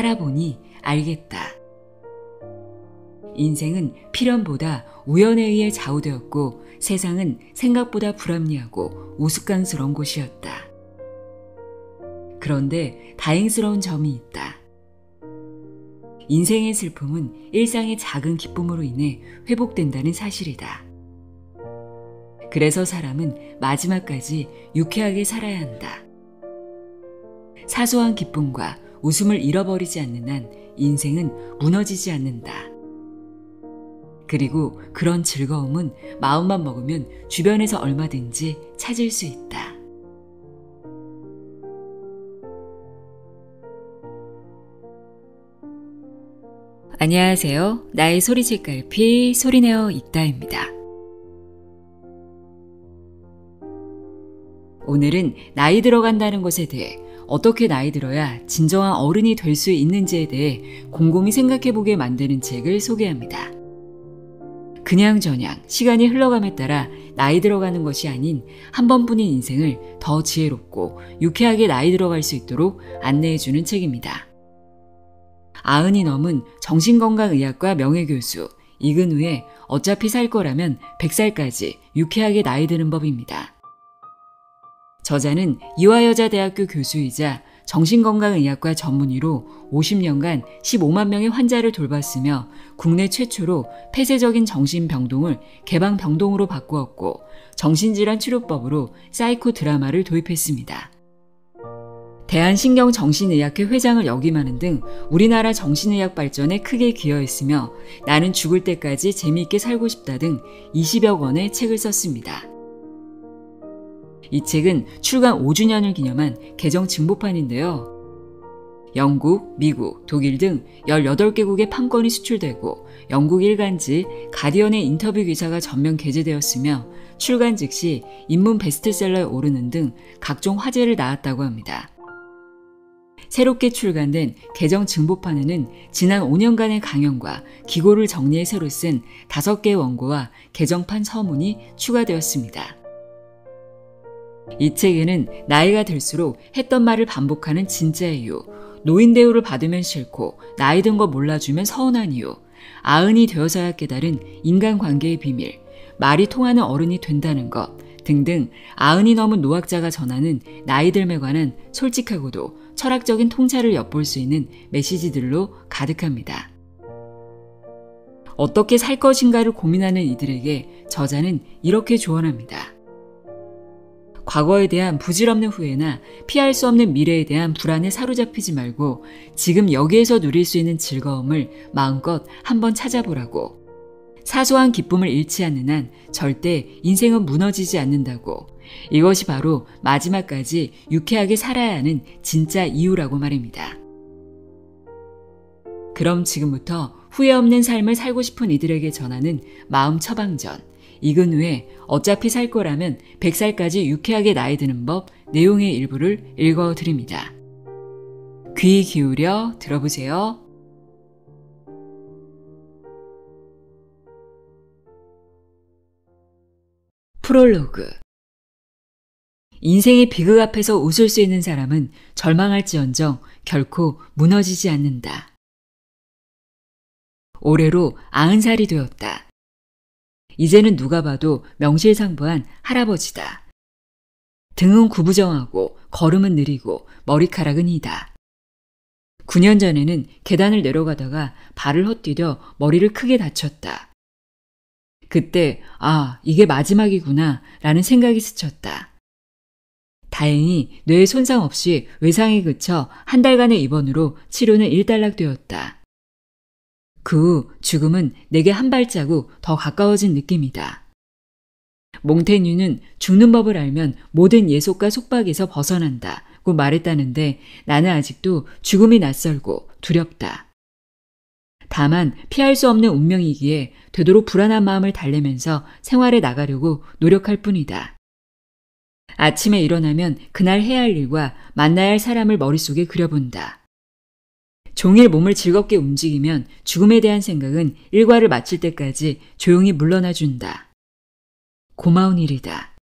살아보니 알겠다. 인생은 필연보다 우연에 의해 좌우되었고 세상은 생각보다 불합리하고 우스꽝스러운 곳이었다. 그런데 다행스러운 점이 있다. 인생의 슬픔은 일상의 작은 기쁨으로 인해 회복된다는 사실이다. 그래서 사람은 마지막까지 유쾌하게 살아야 한다. 사소한 기쁨과 웃음을 잃어버리지 않는 한 인생은 무너지지 않는다. 그리고 그런 즐거움은 마음만 먹으면 주변에서 얼마든지 찾을 수 있다. 안녕하세요. 나의 소리책갈피 소리내어 읽다입니다. 오늘은 나이 들어간다는 것에 대해 어떻게 나이 들어야 진정한 어른이 될 수 있는지에 대해 곰곰이 생각해보게 만드는 책을 소개합니다. 그냥저냥 시간이 흘러감에 따라 나이 들어가는 것이 아닌 한 번뿐인 인생을 더 지혜롭고 유쾌하게 나이 들어갈 수 있도록 안내해주는 책입니다. 90이 넘은 정신건강의학과 명예교수 이근우의 어차피 살 거라면 100살까지 유쾌하게 나이 드는 법입니다. 저자는 이화여자대학교 교수이자 정신건강의학과 전문의로 50년간 15만 명의 환자를 돌봤으며 국내 최초로 폐쇄적인 정신병동을 개방병동으로 바꾸었고 정신질환 치료법으로 사이코 드라마를 도입했습니다. 대한신경정신의학회 회장을 역임하는 등 우리나라 정신의학 발전에 크게 기여했으며 나는 죽을 때까지 재미있게 살고 싶다 등 20여 권의 책을 썼습니다. 이 책은 출간 5주년을 기념한 개정 증보판인데요. 영국, 미국, 독일 등 18개국의 판권이 수출되고 영국 일간지 가디언의 인터뷰 기사가 전면 게재되었으며 출간 즉시 인문 베스트셀러에 오르는 등 각종 화제를 낳았다고 합니다. 새롭게 출간된 개정 증보판에는 지난 5년간의 강연과 기고를 정리해 새로 쓴 5개의 원고와 개정판 서문이 추가되었습니다. 이 책에는 나이가 들수록 했던 말을 반복하는 진짜 이유, 노인 대우를 받으면 싫고 나이 든 거 몰라주면 서운한 이유, 90이 되어서야 깨달은 인간관계의 비밀, 말이 통하는 어른이 된다는 것 등등 90이 넘은 노학자가 전하는 나이 듦에 관한 솔직하고도 철학적인 통찰을 엿볼 수 있는 메시지들로 가득합니다. 어떻게 살 것인가를 고민하는 이들에게 저자는 이렇게 조언합니다. 과거에 대한 부질없는 후회나 피할 수 없는 미래에 대한 불안에 사로잡히지 말고 지금 여기에서 누릴 수 있는 즐거움을 마음껏 한번 찾아보라고. 사소한 기쁨을 잃지 않는 한 절대 인생은 무너지지 않는다고. 이것이 바로 마지막까지 유쾌하게 살아야 하는 진짜 이유라고 말입니다. 그럼 지금부터 후회 없는 삶을 살고 싶은 이들에게 전하는 마음 처방전. 이근우의 어차피 살 거라면 100살까지 유쾌하게 나이 드는 법 내용의 일부를 읽어드립니다. 귀 기울여 들어보세요. 프롤로그. 인생의 비극 앞에서 웃을 수 있는 사람은 절망할지언정 결코 무너지지 않는다. 올해로 90살이 되었다. 이제는 누가 봐도 명실상부한 할아버지다. 등은 구부정하고 걸음은 느리고 머리카락은 희다. 9년 전에는 계단을 내려가다가 발을 헛디뎌 머리를 크게 다쳤다. 그때 이게 마지막이구나 라는 생각이 스쳤다. 다행히 뇌에 손상 없이 외상이 그쳐 한 달간의 입원으로 치료는 일단락되었다. 그 후 죽음은 내게 한 발자국 더 가까워진 느낌이다. 몽테뉴는 죽는 법을 알면 모든 예속과 속박에서 벗어난다고 말했다는데 나는 아직도 죽음이 낯설고 두렵다. 다만 피할 수 없는 운명이기에 되도록 불안한 마음을 달래면서 생활에 나가려고 노력할 뿐이다. 아침에 일어나면 그날 해야 할 일과 만나야 할 사람을 머릿속에 그려본다. 종일 몸을 즐겁게 움직이면 죽음에 대한 생각은 일과를 마칠 때까지 조용히 물러나 준다. 고마운 일이다.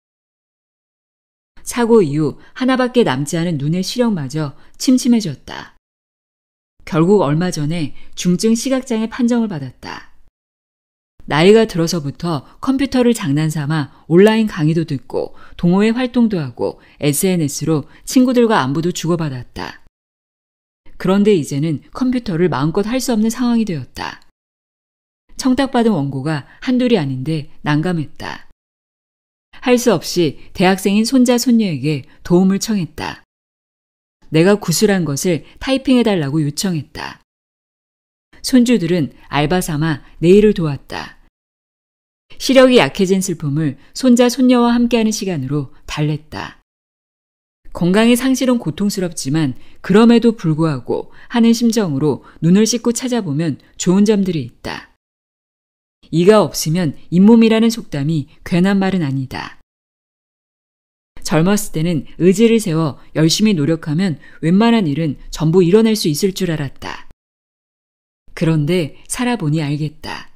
사고 이후 하나밖에 남지 않은 눈의 시력마저 침침해졌다. 결국 얼마 전에 중증 시각장애 판정을 받았다. 나이가 들어서부터 컴퓨터를 장난삼아 온라인 강의도 듣고 동호회 활동도 하고 SNS로 친구들과 안부도 주고받았다. 그런데 이제는 컴퓨터를 마음껏 할 수 없는 상황이 되었다. 청탁받은 원고가 한둘이 아닌데 난감했다. 할 수 없이 대학생인 손자 손녀에게 도움을 청했다. 내가 구술한 것을 타이핑해달라고 요청했다. 손주들은 알바 삼아 내 일을 도왔다. 시력이 약해진 슬픔을 손자 손녀와 함께하는 시간으로 달랬다. 건강의 상실은 고통스럽지만 그럼에도 불구하고 하는 심정으로 눈을 씻고 찾아보면 좋은 점들이 있다. 이가 없으면 잇몸이라는 속담이 괜한 말은 아니다. 젊었을 때는 의지를 세워 열심히 노력하면 웬만한 일은 전부 이뤄낼 수 있을 줄 알았다. 그런데 살아보니 알겠다.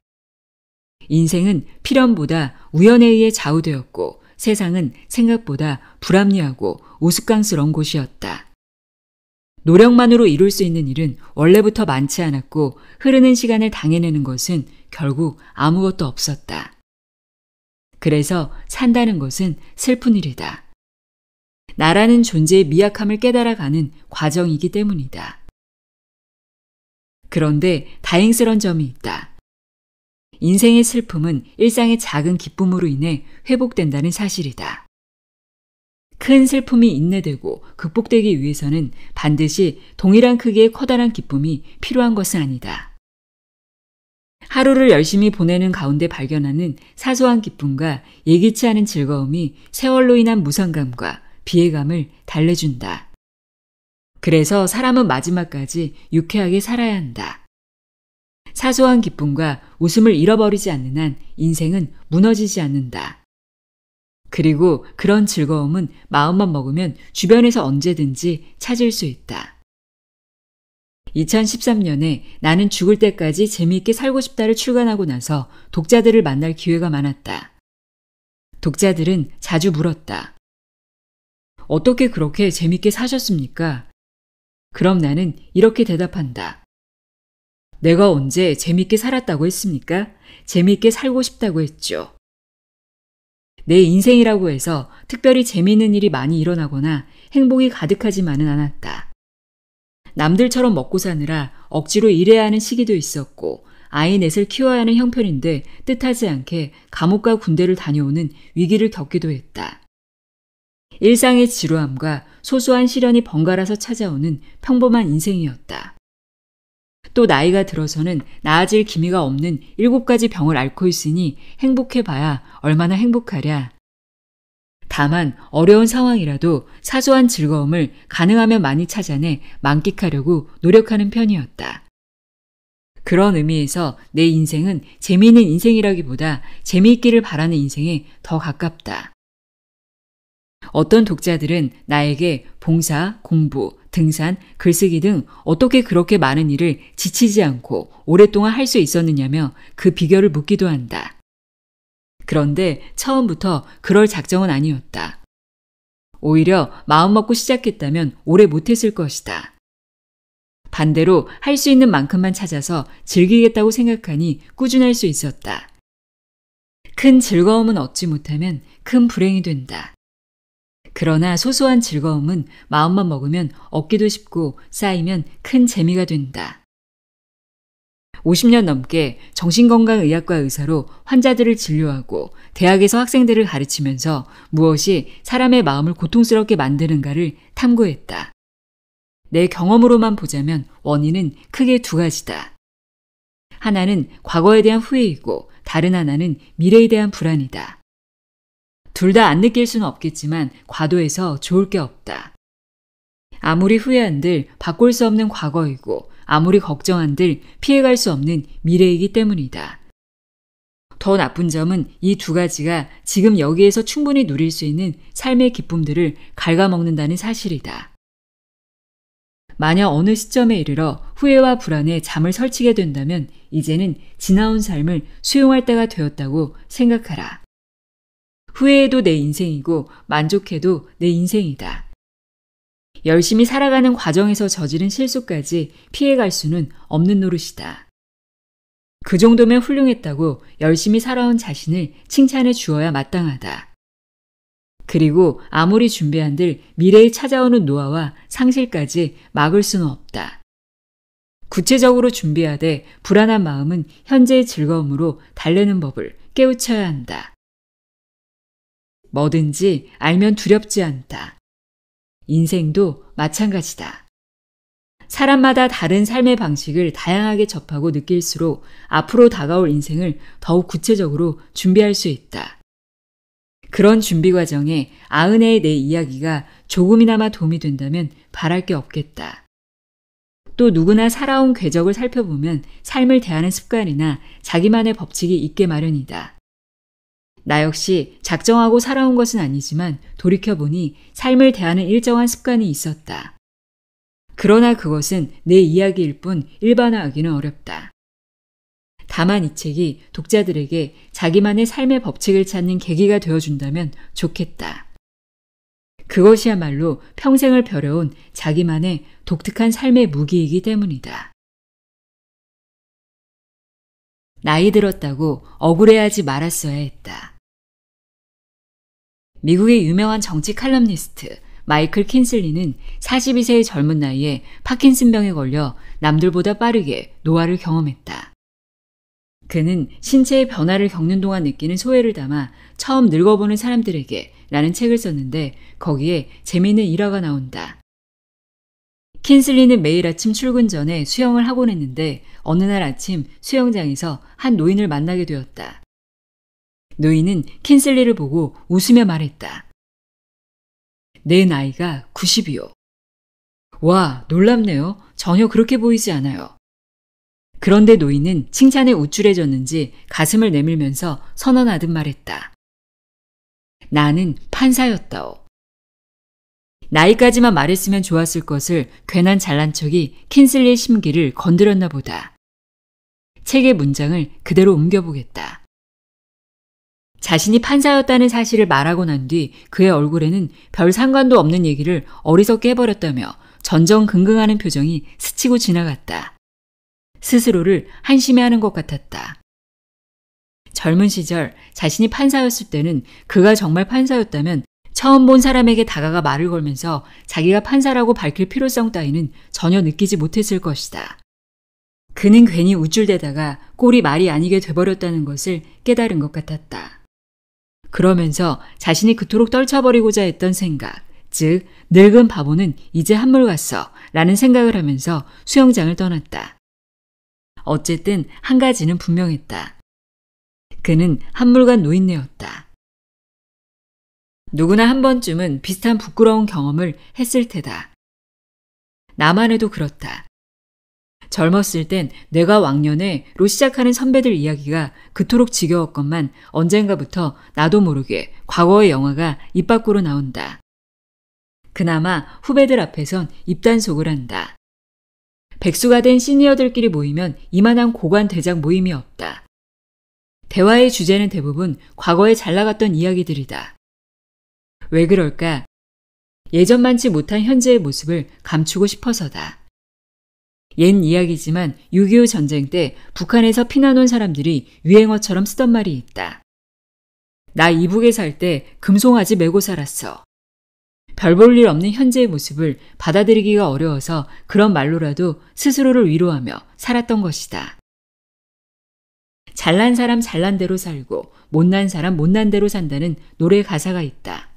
인생은 필연보다 우연에 의해 좌우되었고 세상은 생각보다 불합리하고 우스꽝스러운 곳이었다. 노력만으로 이룰 수 있는 일은 원래부터 많지 않았고 흐르는 시간을 당해내는 것은 결국 아무것도 없었다. 그래서 산다는 것은 슬픈 일이다. 나라는 존재의 미약함을 깨달아가는 과정이기 때문이다. 그런데 다행스러운 점이 있다. 인생의 슬픔은 일상의 작은 기쁨으로 인해 회복된다는 사실이다. 큰 슬픔이 인내되고 극복되기 위해서는 반드시 동일한 크기의 커다란 기쁨이 필요한 것은 아니다. 하루를 열심히 보내는 가운데 발견하는 사소한 기쁨과 예기치 않은 즐거움이 세월로 인한 무상감과 비애감을 달래준다. 그래서 사람은 마지막까지 유쾌하게 살아야 한다. 사소한 기쁨과 웃음을 잃어버리지 않는 한 인생은 무너지지 않는다. 그리고 그런 즐거움은 마음만 먹으면 주변에서 언제든지 찾을 수 있다. 2013년에 나는 죽을 때까지 재미있게 살고 싶다를 출간하고 나서 독자들을 만날 기회가 많았다. 독자들은 자주 물었다. 어떻게 그렇게 재밌게 사셨습니까? 그럼 나는 이렇게 대답한다. 내가 언제 재밌게 살았다고 했습니까? 재밌게 살고 싶다고 했죠. 내 인생이라고 해서 특별히 재미있는 일이 많이 일어나거나 행복이 가득하지만은 않았다. 남들처럼 먹고 사느라 억지로 일해야 하는 시기도 있었고 아이 넷을 키워야 하는 형편인데 뜻하지 않게 감옥과 군대를 다녀오는 위기를 겪기도 했다. 일상의 지루함과 소소한 시련이 번갈아서 찾아오는 평범한 인생이었다. 또 나이가 들어서는 나아질 기미가 없는 7가지 병을 앓고 있으니 행복해봐야 얼마나 행복하랴. 다만 어려운 상황이라도 사소한 즐거움을 가능하면 많이 찾아내 만끽하려고 노력하는 편이었다. 그런 의미에서 내 인생은 재미있는 인생이라기보다 재미있기를 바라는 인생에 더 가깝다. 어떤 독자들은 나에게 봉사, 공부, 등산, 글쓰기 등 어떻게 그렇게 많은 일을 지치지 않고 오랫동안 할 수 있었느냐며 그 비결을 묻기도 한다. 그런데 처음부터 그럴 작정은 아니었다. 오히려 마음먹고 시작했다면 오래 못했을 것이다. 반대로 할 수 있는 만큼만 찾아서 즐기겠다고 생각하니 꾸준할 수 있었다. 큰 즐거움은 얻지 못하면 큰 불행이 된다. 그러나 소소한 즐거움은 마음만 먹으면 얻기도 쉽고 쌓이면 큰 재미가 된다. 50년 넘게 정신건강의학과 의사로 환자들을 진료하고 대학에서 학생들을 가르치면서 무엇이 사람의 마음을 고통스럽게 만드는가를 탐구했다. 내 경험으로만 보자면 원인은 크게 2가지다. 하나는 과거에 대한 후회이고 다른 하나는 미래에 대한 불안이다. 둘 다 안 느낄 수는 없겠지만 과도해서 좋을 게 없다. 아무리 후회한들 바꿀 수 없는 과거이고 아무리 걱정한들 피해갈 수 없는 미래이기 때문이다. 더 나쁜 점은 이 2가지가 지금 여기에서 충분히 누릴 수 있는 삶의 기쁨들을 갉아먹는다는 사실이다. 만약 어느 시점에 이르러 후회와 불안에 잠을 설치게 된다면 이제는 지나온 삶을 수용할 때가 되었다고 생각하라. 후회해도 내 인생이고 만족해도 내 인생이다. 열심히 살아가는 과정에서 저지른 실수까지 피해갈 수는 없는 노릇이다. 그 정도면 훌륭했다고 열심히 살아온 자신을 칭찬해 주어야 마땅하다. 그리고 아무리 준비한들 미래에 찾아오는 노화와 상실까지 막을 수는 없다. 구체적으로 준비하되 불안한 마음은 현재의 즐거움으로 달래는 법을 깨우쳐야 한다. 뭐든지 알면 두렵지 않다. 인생도 마찬가지다. 사람마다 다른 삶의 방식을 다양하게 접하고 느낄수록 앞으로 다가올 인생을 더욱 구체적으로 준비할 수 있다. 그런 준비 과정에 아은혜의 내 이야기가 조금이나마 도움이 된다면 바랄 게 없겠다. 또 누구나 살아온 궤적을 살펴보면 삶을 대하는 습관이나 자기만의 법칙이 있게 마련이다. 나 역시 작정하고 살아온 것은 아니지만 돌이켜보니 삶을 대하는 일정한 습관이 있었다. 그러나 그것은 내 이야기일 뿐 일반화하기는 어렵다. 다만 이 책이 독자들에게 자기만의 삶의 법칙을 찾는 계기가 되어준다면 좋겠다. 그것이야말로 평생을 벼려온 자기만의 독특한 삶의 무기이기 때문이다. 나이 들었다고 억울해하지 말았어야 했다. 미국의 유명한 정치 칼럼니스트 마이클 킨슬리는 42세의 젊은 나이에 파킨슨병에 걸려 남들보다 빠르게 노화를 경험했다. 그는 신체의 변화를 겪는 동안 느끼는 소외를 담아 처음 늙어보는 사람들에게 라는 책을 썼는데 거기에 재미있는 일화가 나온다. 킨슬리는 매일 아침 출근 전에 수영을 하곤 했는데 어느 날 아침 수영장에서 한 노인을 만나게 되었다. 노인은 킨슬리를 보고 웃으며 말했다. 내 나이가 90이요. 와, 놀랍네요. 전혀 그렇게 보이지 않아요. 그런데 노인은 칭찬에 우쭐해졌는지 가슴을 내밀면서 선언하듯 말했다. 나는 판사였다오. 나이까지만 말했으면 좋았을 것을 괜한 잘난 척이 킨슬리의 심기를 건드렸나 보다. 책의 문장을 그대로 옮겨보겠다. 자신이 판사였다는 사실을 말하고 난 뒤 그의 얼굴에는 별 상관도 없는 얘기를 어리석게 해버렸다며 전전긍긍하는 표정이 스치고 지나갔다. 스스로를 한심해하는 것 같았다. 젊은 시절 자신이 판사였을 때는 그가 정말 판사였다면 처음 본 사람에게 다가가 말을 걸면서 자기가 판사라고 밝힐 필요성 따위는 전혀 느끼지 못했을 것이다. 그는 괜히 우쭐대다가 꼴이 말이 아니게 돼버렸다는 것을 깨달은 것 같았다. 그러면서 자신이 그토록 떨쳐버리고자 했던 생각, 즉 늙은 바보는 이제 한물 갔어 라는 생각을 하면서 수영장을 떠났다. 어쨌든 한 가지는 분명했다. 그는 한물간 노인네였다. 누구나 한 번쯤은 비슷한 부끄러운 경험을 했을 테다. 나만 해도 그렇다. 젊었을 땐 내가 왕년에로 시작하는 선배들 이야기가 그토록 지겨웠건만 언젠가부터 나도 모르게 과거의 영화가 입 밖으로 나온다. 그나마 후배들 앞에선 입단속을 한다. 백수가 된 시니어들끼리 모이면 이만한 고관 대작 모임이 없다. 대화의 주제는 대부분 과거에 잘 나갔던 이야기들이다. 왜 그럴까? 예전만치 못한 현재의 모습을 감추고 싶어서다. 옛 이야기지만 6.25 전쟁 때 북한에서 피난 온 사람들이 유행어처럼 쓰던 말이 있다. 나 이북에 살 때 금송아지 메고 살았어. 별 볼 일 없는 현재의 모습을 받아들이기가 어려워서 그런 말로라도 스스로를 위로하며 살았던 것이다. 잘난 사람 잘난 대로 살고 못난 사람 못난 대로 산다는 노래 가사가 있다.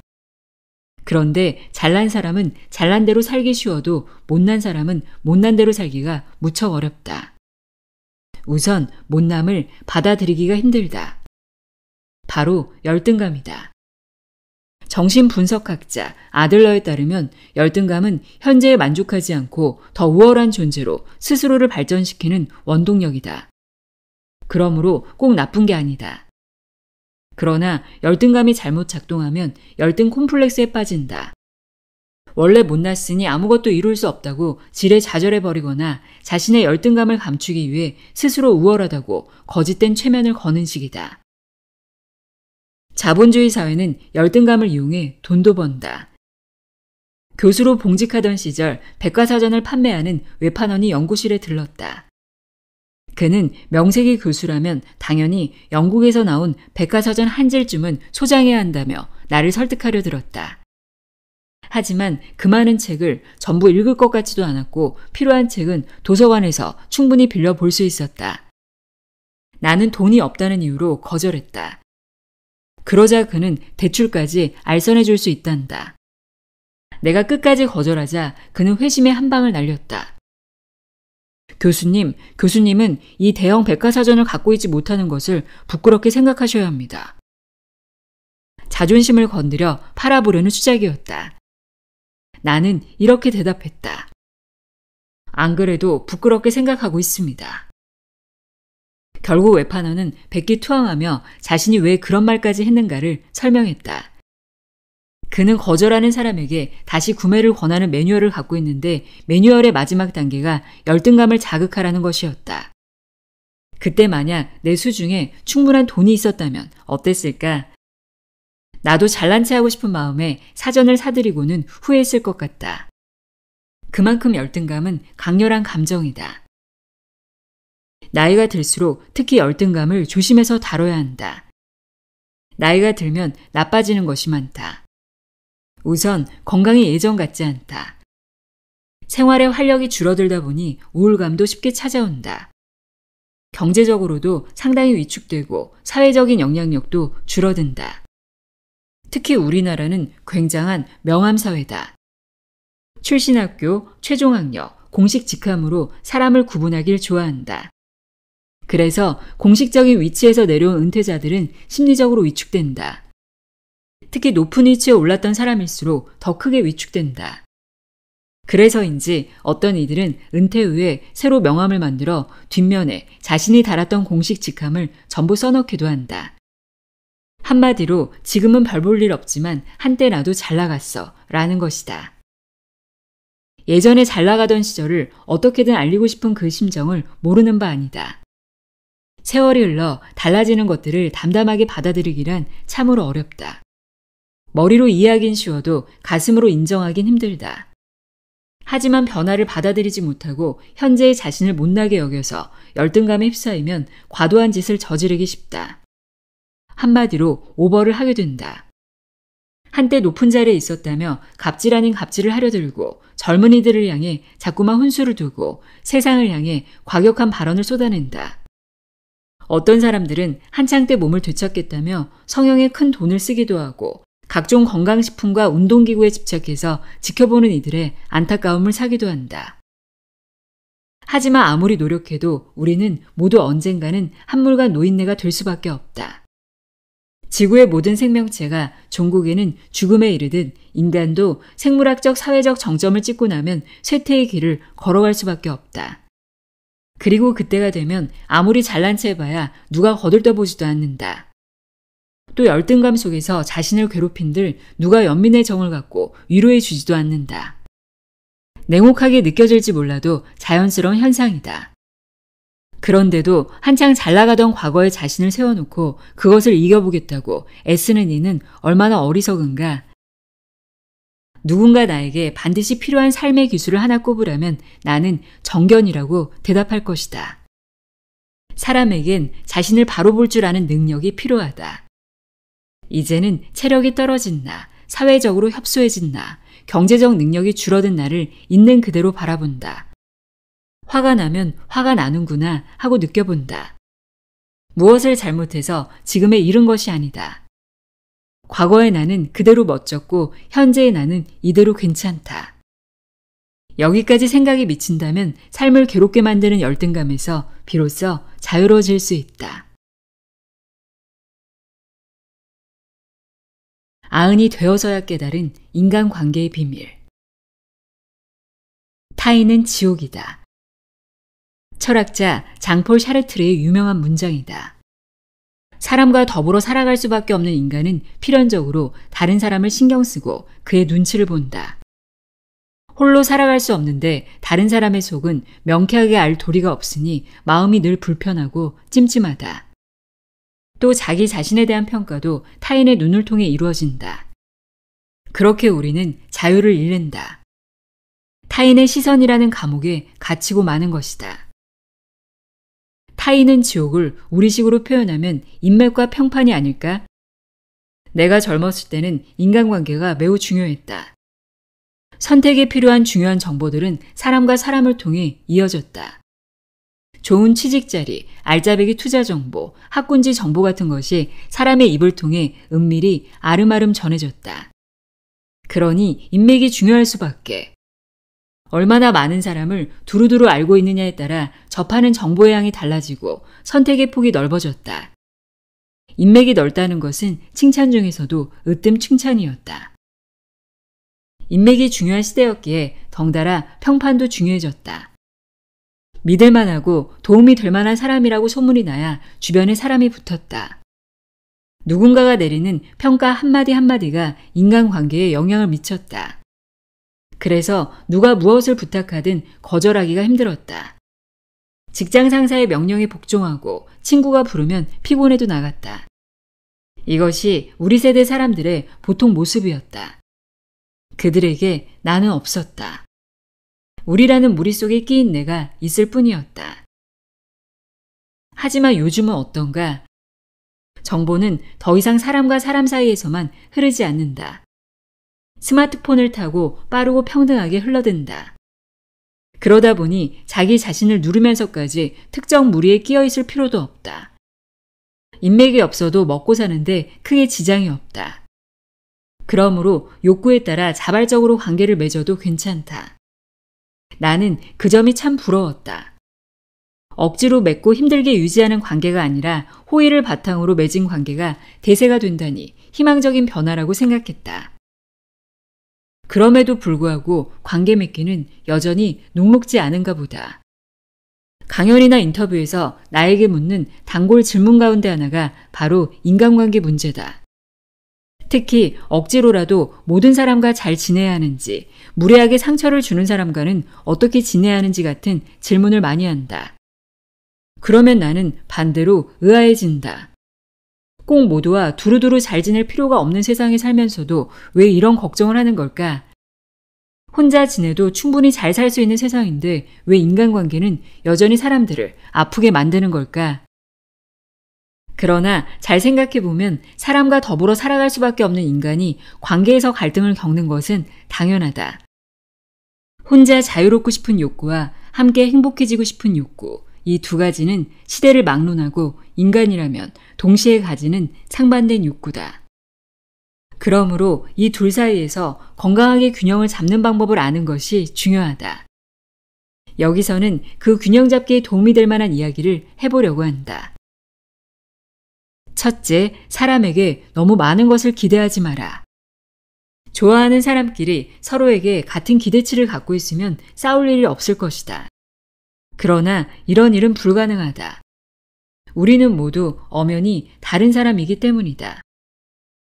그런데 잘난 사람은 잘난 대로 살기 쉬워도 못난 사람은 못난 대로 살기가 무척 어렵다. 우선 못남을 받아들이기가 힘들다. 바로 열등감이다. 정신분석학자 아들러에 따르면 열등감은 현재에 만족하지 않고 더 우월한 존재로 스스로를 발전시키는 원동력이다. 그러므로 꼭 나쁜 게 아니다. 그러나 열등감이 잘못 작동하면 열등 콤플렉스에 빠진다. 원래 못났으니 아무것도 이룰 수 없다고 지레 좌절해버리거나 자신의 열등감을 감추기 위해 스스로 우월하다고 거짓된 최면을 거는 식이다. 자본주의 사회는 열등감을 이용해 돈도 번다. 교수로 봉직하던 시절 백과사전을 판매하는 외판원이 연구실에 들렀다. 그는 명색이 교수라면 당연히 영국에서 나온 백과사전 한 질쯤은 소장해야 한다며 나를 설득하려 들었다. 하지만 그 많은 책을 전부 읽을 것 같지도 않았고 필요한 책은 도서관에서 충분히 빌려볼 수 있었다. 나는 돈이 없다는 이유로 거절했다. 그러자 그는 대출까지 알선해 줄 수 있단다. 내가 끝까지 거절하자 그는 회심의 한 방을 날렸다. 교수님은 이 대형 백과사전을 갖고 있지 못하는 것을 부끄럽게 생각하셔야 합니다. 자존심을 건드려 팔아보려는 수작이었다. 나는 이렇게 대답했다. 안 그래도 부끄럽게 생각하고 있습니다. 결국 외판원은 백기투항하며 자신이 왜 그런 말까지 했는가를 설명했다. 그는 거절하는 사람에게 다시 구매를 권하는 매뉴얼을 갖고 있는데 매뉴얼의 마지막 단계가 열등감을 자극하라는 것이었다. 그때 만약 내 수중에 충분한 돈이 있었다면 어땠을까? 나도 잘난 체 하고 싶은 마음에 사전을 사들이고는 후회했을 것 같다. 그만큼 열등감은 강렬한 감정이다. 나이가 들수록 특히 열등감을 조심해서 다뤄야 한다. 나이가 들면 나빠지는 것이 많다. 우선 건강이 예전 같지 않다. 생활의 활력이 줄어들다 보니 우울감도 쉽게 찾아온다. 경제적으로도 상당히 위축되고 사회적인 영향력도 줄어든다. 특히 우리나라는 굉장한 명함사회다. 출신 학교, 최종 학력, 공식 직함으로 사람을 구분하길 좋아한다. 그래서 공식적인 위치에서 내려온 은퇴자들은 심리적으로 위축된다. 특히 높은 위치에 올랐던 사람일수록 더 크게 위축된다. 그래서인지 어떤 이들은 은퇴 후에 새로 명함을 만들어 뒷면에 자신이 달았던 공식 직함을 전부 써넣기도 한다. 한마디로 지금은 별 볼 일 없지만 한때 나도 잘 나갔어 라는 것이다. 예전에 잘 나가던 시절을 어떻게든 알리고 싶은 그 심정을 모르는 바 아니다. 세월이 흘러 달라지는 것들을 담담하게 받아들이기란 참으로 어렵다. 머리로 이해하긴 쉬워도 가슴으로 인정하긴 힘들다. 하지만 변화를 받아들이지 못하고 현재의 자신을 못나게 여겨서 열등감에 휩싸이면 과도한 짓을 저지르기 쉽다. 한마디로 오버를 하게 된다. 한때 높은 자리에 있었다며 갑질 아닌 갑질을 하려 들고 젊은이들을 향해 자꾸만 훈수를 두고 세상을 향해 과격한 발언을 쏟아낸다. 어떤 사람들은 한창 때 몸을 되찾겠다며 성형에 큰 돈을 쓰기도 하고 각종 건강식품과 운동기구에 집착해서 지켜보는 이들의 안타까움을 사기도 한다. 하지만 아무리 노력해도 우리는 모두 언젠가는 한물간 노인네가 될 수밖에 없다. 지구의 모든 생명체가 종국에는 죽음에 이르듯 인간도 생물학적 사회적 정점을 찍고 나면 쇠퇴의 길을 걸어갈 수밖에 없다. 그리고 그때가 되면 아무리 잘난 체 해봐야 누가 거들떠보지도 않는다. 또 열등감 속에서 자신을 괴롭힌들 누가 연민의 정을 갖고 위로해 주지도 않는다. 냉혹하게 느껴질지 몰라도 자연스러운 현상이다. 그런데도 한창 잘 나가던 과거의 자신을 세워놓고 그것을 이겨보겠다고 애쓰는 이는 얼마나 어리석은가. 누군가 나에게 반드시 필요한 삶의 기술을 하나 꼽으라면 나는 정견이라고 대답할 것이다. 사람에겐 자신을 바로 볼 줄 아는 능력이 필요하다. 이제는 체력이 떨어진 나, 사회적으로 협소해진 나, 경제적 능력이 줄어든 나를 있는 그대로 바라본다. 화가 나면 화가 나는구나 하고 느껴본다. 무엇을 잘못해서 지금에 이른 것이 아니다. 과거의 나는 그대로 멋졌고 현재의 나는 이대로 괜찮다. 여기까지 생각이 미친다면 삶을 괴롭게 만드는 열등감에서 비로소 자유로워질 수 있다. 아흔이 되어서야 깨달은 인간관계의 비밀. 타인은 지옥이다. 철학자 장폴 샤르트르의 유명한 문장이다. 사람과 더불어 살아갈 수밖에 없는 인간은 필연적으로 다른 사람을 신경 쓰고 그의 눈치를 본다. 홀로 살아갈 수 없는데 다른 사람의 속은 명쾌하게 알 도리가 없으니 마음이 늘 불편하고 찜찜하다. 또 자기 자신에 대한 평가도 타인의 눈을 통해 이루어진다. 그렇게 우리는 자유를 잃는다. 타인의 시선이라는 감옥에 갇히고 마는 것이다. 타인은 지옥을 우리식으로 표현하면 인맥과 평판이 아닐까? 내가 젊었을 때는 인간관계가 매우 중요했다. 선택에 필요한 중요한 정보들은 사람과 사람을 통해 이어졌다. 좋은 취직자리, 알짜배기 투자 정보, 학군지 정보 같은 것이 사람의 입을 통해 은밀히 아름아름 전해졌다. 그러니 인맥이 중요할 수밖에. 얼마나 많은 사람을 두루두루 알고 있느냐에 따라 접하는 정보의 양이 달라지고 선택의 폭이 넓어졌다. 인맥이 넓다는 것은 칭찬 중에서도 으뜸 칭찬이었다. 인맥이 중요한 시대였기에 덩달아 평판도 중요해졌다. 믿을만하고 도움이 될 만한 사람이라고 소문이 나야 주변에 사람이 붙었다. 누군가가 내리는 평가 한마디 한마디가 인간관계에 영향을 미쳤다. 그래서 누가 무엇을 부탁하든 거절하기가 힘들었다. 직장 상사의 명령에 복종하고 친구가 부르면 피곤해도 나갔다. 이것이 우리 세대 사람들의 보통 모습이었다. 그들에게 나는 없었다. 우리라는 무리 속에 끼인 내가 있을 뿐이었다. 하지만 요즘은 어떤가? 정보는 더 이상 사람과 사람 사이에서만 흐르지 않는다. 스마트폰을 타고 빠르고 평등하게 흘러든다. 그러다 보니 자기 자신을 누르면서까지 특정 무리에 끼어 있을 필요도 없다. 인맥이 없어도 먹고 사는데 크게 지장이 없다. 그러므로 욕구에 따라 자발적으로 관계를 맺어도 괜찮다. 나는 그 점이 참 부러웠다. 억지로 맺고 힘들게 유지하는 관계가 아니라 호의를 바탕으로 맺은 관계가 대세가 된다니 희망적인 변화라고 생각했다. 그럼에도 불구하고 관계 맺기는 여전히 녹록지 않은가 보다. 강연이나 인터뷰에서 나에게 묻는 단골 질문 가운데 하나가 바로 인간관계 문제다. 특히 억지로라도 모든 사람과 잘 지내야 하는지, 무례하게 상처를 주는 사람과는 어떻게 지내야 하는지 같은 질문을 많이 한다. 그러면 나는 반대로 의아해진다. 꼭 모두와 두루두루 잘 지낼 필요가 없는 세상에 살면서도 왜 이런 걱정을 하는 걸까? 혼자 지내도 충분히 잘 살 수 있는 세상인데 왜 인간관계는 여전히 사람들을 아프게 만드는 걸까? 그러나 잘 생각해보면 사람과 더불어 살아갈 수밖에 없는 인간이 관계에서 갈등을 겪는 것은 당연하다. 혼자 자유롭고 싶은 욕구와 함께 행복해지고 싶은 욕구, 이 두 가지는 시대를 막론하고 인간이라면 동시에 가지는 상반된 욕구다. 그러므로 이 둘 사이에서 건강하게 균형을 잡는 방법을 아는 것이 중요하다. 여기서는 그 균형 잡기에 도움이 될 만한 이야기를 해보려고 한다. 첫째, 사람에게 너무 많은 것을 기대하지 마라. 좋아하는 사람끼리 서로에게 같은 기대치를 갖고 있으면 싸울 일이 없을 것이다. 그러나 이런 일은 불가능하다. 우리는 모두 엄연히 다른 사람이기 때문이다.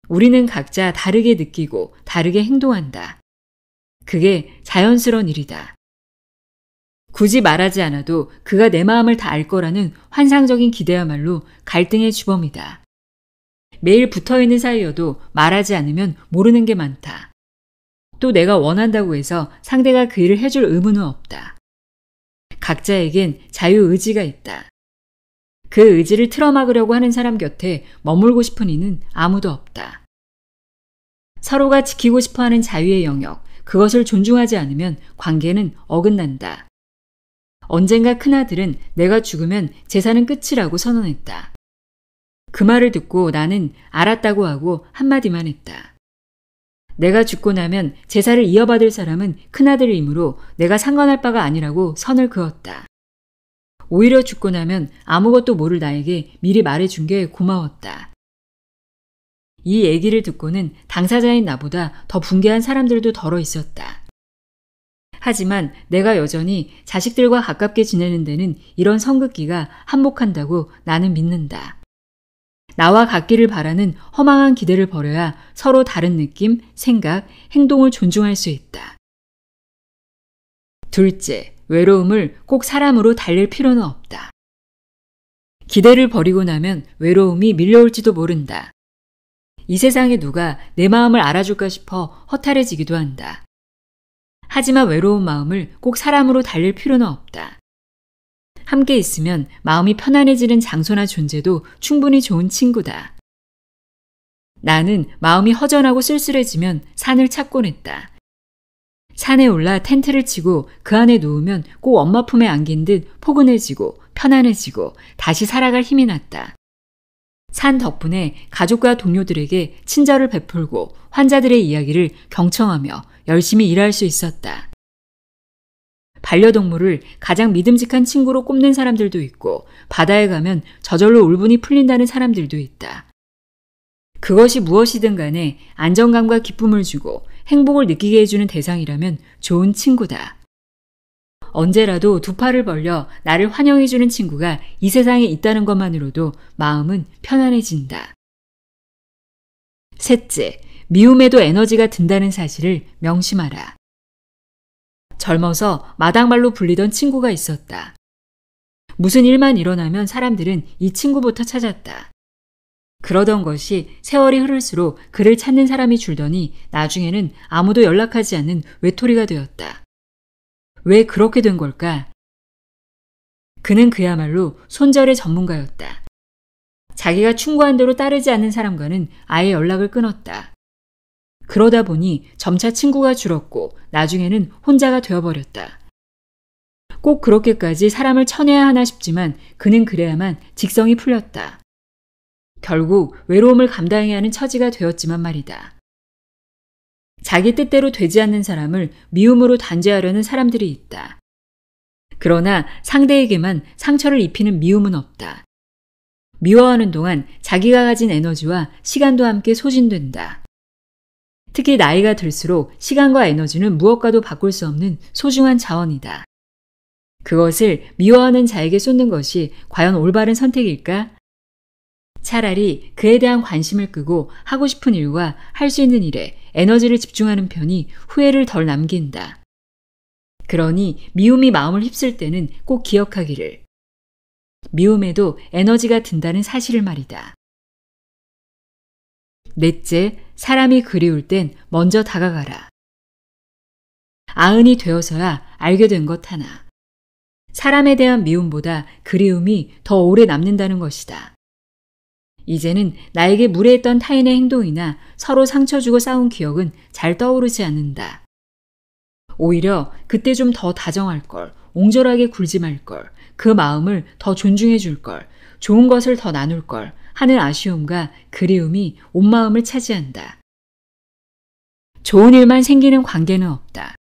우리는 각자 다르게 느끼고 다르게 행동한다. 그게 자연스러운 일이다. 굳이 말하지 않아도 그가 내 마음을 다 알 거라는 환상적인 기대야말로 갈등의 주범이다. 매일 붙어있는 사이여도 말하지 않으면 모르는 게 많다. 또 내가 원한다고 해서 상대가 그 일을 해줄 의무는 없다. 각자에겐 자유의지가 있다. 그 의지를 틀어막으려고 하는 사람 곁에 머물고 싶은 이는 아무도 없다. 서로가 지키고 싶어하는 자유의 영역, 그것을 존중하지 않으면 관계는 어긋난다. 언젠가 큰아들은 내가 죽으면 재산은 끝이라고 선언했다. 그 말을 듣고 나는 알았다고 하고 한마디만 했다. 내가 죽고 나면 제사를 이어받을 사람은 큰아들이므로 내가 상관할 바가 아니라고 선을 그었다. 오히려 죽고 나면 아무것도 모를 나에게 미리 말해준 게 고마웠다. 이 얘기를 듣고는 당사자인 나보다 더 분개한 사람들도 덜어 있었다. 하지만 내가 여전히 자식들과 가깝게 지내는 데는 이런 성급기가 한몫한다고 나는 믿는다. 나와 같기를 바라는 허망한 기대를 버려야 서로 다른 느낌, 생각, 행동을 존중할 수 있다. 둘째, 외로움을 꼭 사람으로 달랠 필요는 없다. 기대를 버리고 나면 외로움이 밀려올지도 모른다. 이 세상에 누가 내 마음을 알아줄까 싶어 허탈해지기도 한다. 하지만 외로운 마음을 꼭 사람으로 달랠 필요는 없다. 함께 있으면 마음이 편안해지는 장소나 존재도 충분히 좋은 친구다. 나는 마음이 허전하고 쓸쓸해지면 산을 찾곤 했다. 산에 올라 텐트를 치고 그 안에 누우면 꼭 엄마 품에 안긴 듯 포근해지고 편안해지고 다시 살아갈 힘이 났다. 산 덕분에 가족과 동료들에게 친절을 베풀고 환자들의 이야기를 경청하며 열심히 일할 수 있었다. 반려동물을 가장 믿음직한 친구로 꼽는 사람들도 있고 바다에 가면 저절로 울분이 풀린다는 사람들도 있다. 그것이 무엇이든 간에 안정감과 기쁨을 주고 행복을 느끼게 해주는 대상이라면 좋은 친구다. 언제라도 두 팔을 벌려 나를 환영해주는 친구가 이 세상에 있다는 것만으로도 마음은 편안해진다. 셋째, 미움에도 에너지가 든다는 사실을 명심하라. 젊어서 마당발로 불리던 친구가 있었다. 무슨 일만 일어나면 사람들은 이 친구부터 찾았다. 그러던 것이 세월이 흐를수록 그를 찾는 사람이 줄더니 나중에는 아무도 연락하지 않는 외톨이가 되었다. 왜 그렇게 된 걸까? 그는 그야말로 손절의 전문가였다. 자기가 충고한 대로 따르지 않는 사람과는 아예 연락을 끊었다. 그러다 보니 점차 친구가 줄었고 나중에는 혼자가 되어버렸다. 꼭 그렇게까지 사람을 쳐내야 하나 싶지만 그는 그래야만 직성이 풀렸다. 결국 외로움을 감당해야 하는 처지가 되었지만 말이다. 자기 뜻대로 되지 않는 사람을 미움으로 단죄하려는 사람들이 있다. 그러나 상대에게만 상처를 입히는 미움은 없다. 미워하는 동안 자기가 가진 에너지와 시간도 함께 소진된다. 특히 나이가 들수록 시간과 에너지는 무엇과도 바꿀 수 없는 소중한 자원이다. 그것을 미워하는 자에게 쏟는 것이 과연 올바른 선택일까? 차라리 그에 대한 관심을 끄고 하고 싶은 일과 할 수 있는 일에 에너지를 집중하는 편이 후회를 덜 남긴다. 그러니 미움이 마음을 휩쓸 때는 꼭 기억하기를. 미움에도 에너지가 든다는 사실을 말이다. 넷째, 사람이 그리울 땐 먼저 다가가라. 아흔이 되어서야 알게 된 것 하나. 사람에 대한 미움보다 그리움이 더 오래 남는다는 것이다. 이제는 나에게 무례했던 타인의 행동이나 서로 상처 주고 싸운 기억은 잘 떠오르지 않는다. 오히려 그때 좀 더 다정할 걸, 옹졸하게 굴지 말 걸, 그 마음을 더 존중해 줄 걸, 좋은 것을 더 나눌 걸 하는 아쉬움과 그리움이 온 마음을 차지한다. 좋은 일만 생기는 관계는 없다.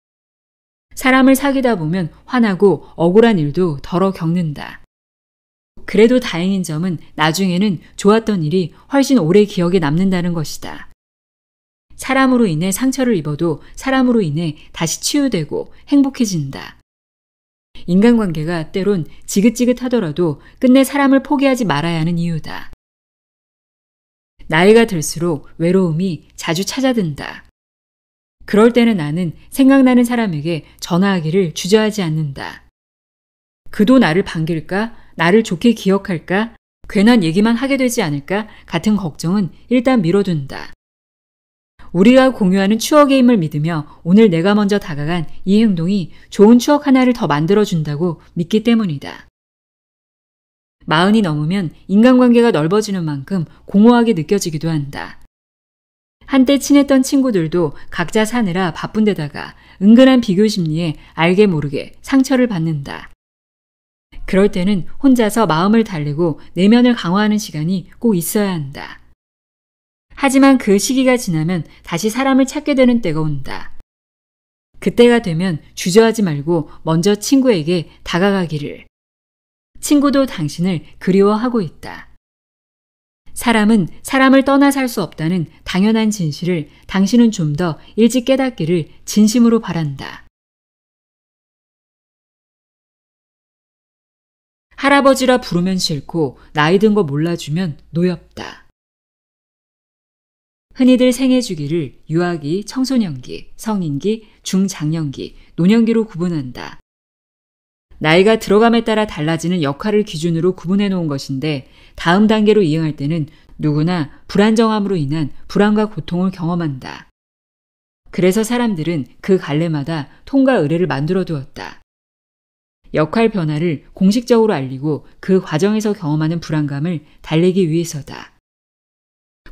사람을 사귀다 보면 화나고 억울한 일도 덜어 겪는다. 그래도 다행인 점은 나중에는 좋았던 일이 훨씬 오래 기억에 남는다는 것이다. 사람으로 인해 상처를 입어도 사람으로 인해 다시 치유되고 행복해진다. 인간관계가 때론 지긋지긋하더라도 끝내 사람을 포기하지 말아야 하는 이유다. 나이가 들수록 외로움이 자주 찾아든다. 그럴 때는 나는 생각나는 사람에게 전화하기를 주저하지 않는다. 그도 나를 반길까? 나를 좋게 기억할까? 괜한 얘기만 하게 되지 않을까? 같은 걱정은 일단 미뤄둔다. 우리가 공유하는 추억의 힘을 믿으며 오늘 내가 먼저 다가간 이 행동이 좋은 추억 하나를 더 만들어준다고 믿기 때문이다. 마흔이 넘으면 인간관계가 넓어지는 만큼 공허하게 느껴지기도 한다. 한때 친했던 친구들도 각자 사느라 바쁜 데다가 은근한 비교 심리에 알게 모르게 상처를 받는다. 그럴 때는 혼자서 마음을 달래고 내면을 강화하는 시간이 꼭 있어야 한다. 하지만 그 시기가 지나면 다시 사람을 찾게 되는 때가 온다. 그때가 되면 주저하지 말고 먼저 친구에게 다가가기를. 친구도 당신을 그리워하고 있다. 사람은 사람을 떠나 살 수 없다는 당연한 진실을 당신은 좀 더 일찍 깨닫기를 진심으로 바란다. 할아버지라 부르면 싫고 나이 든 거 몰라주면 노엽다. 흔히들 생애 주기를 유아기, 청소년기, 성인기, 중장년기, 노년기로 구분한다. 나이가 들어감에 따라 달라지는 역할을 기준으로 구분해 놓은 것인데 다음 단계로 이행할 때는 누구나 불안정함으로 인한 불안과 고통을 경험한다. 그래서 사람들은 그 갈래마다 통과 의례를 만들어 두었다. 역할 변화를 공식적으로 알리고 그 과정에서 경험하는 불안감을 달래기 위해서다.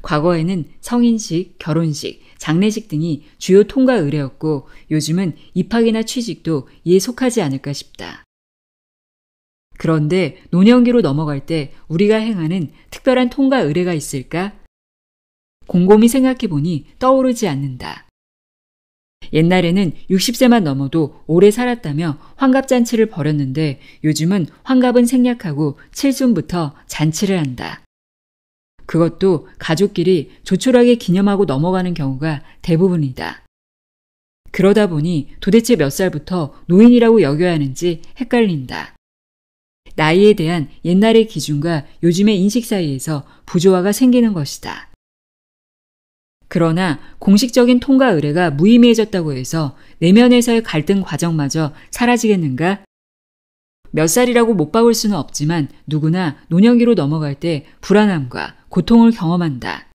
과거에는 성인식, 결혼식, 장례식 등이 주요 통과 의례였고 요즘은 입학이나 취직도 이에 속하지 않을까 싶다. 그런데 노년기로 넘어갈 때 우리가 행하는 특별한 통과 의례가 있을까? 곰곰이 생각해보니 떠오르지 않는다. 옛날에는 60세만 넘어도 오래 살았다며 환갑잔치를 벌였는데 요즘은 환갑은 생략하고 칠순부터 잔치를 한다. 그것도 가족끼리 조촐하게 기념하고 넘어가는 경우가 대부분이다. 그러다 보니 도대체 몇 살부터 노인이라고 여겨야 하는지 헷갈린다. 나이에 대한 옛날의 기준과 요즘의 인식 사이에서 부조화가 생기는 것이다. 그러나 공식적인 통과 의례가 무의미해졌다고 해서 내면에서의 갈등 과정마저 사라지겠는가? 몇 살이라고 못 박을 수는 없지만 누구나 노년기로 넘어갈 때 불안함과 고통을 경험한다.